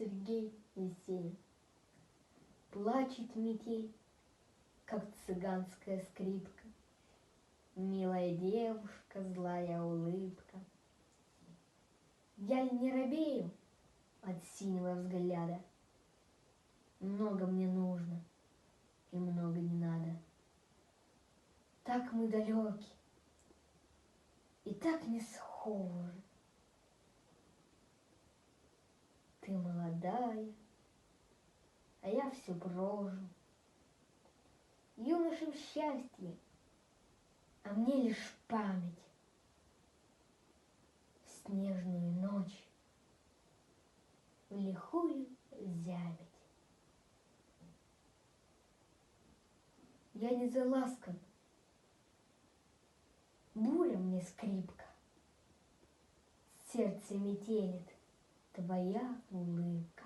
Сергей Есенин. Плачет метель, как цыганская скрипка, милая девушка, злая улыбка. Я не робею от синего взгляда, много мне нужно и много не надо. Так мы далеки и так не схожи. Ты молодая, а я все брожу. Юношам счастье, а мне лишь память. В снежную ночь, в лихую зябить. Я не заласкан, буря мне скрипка, сердце метелит твоя улыбка.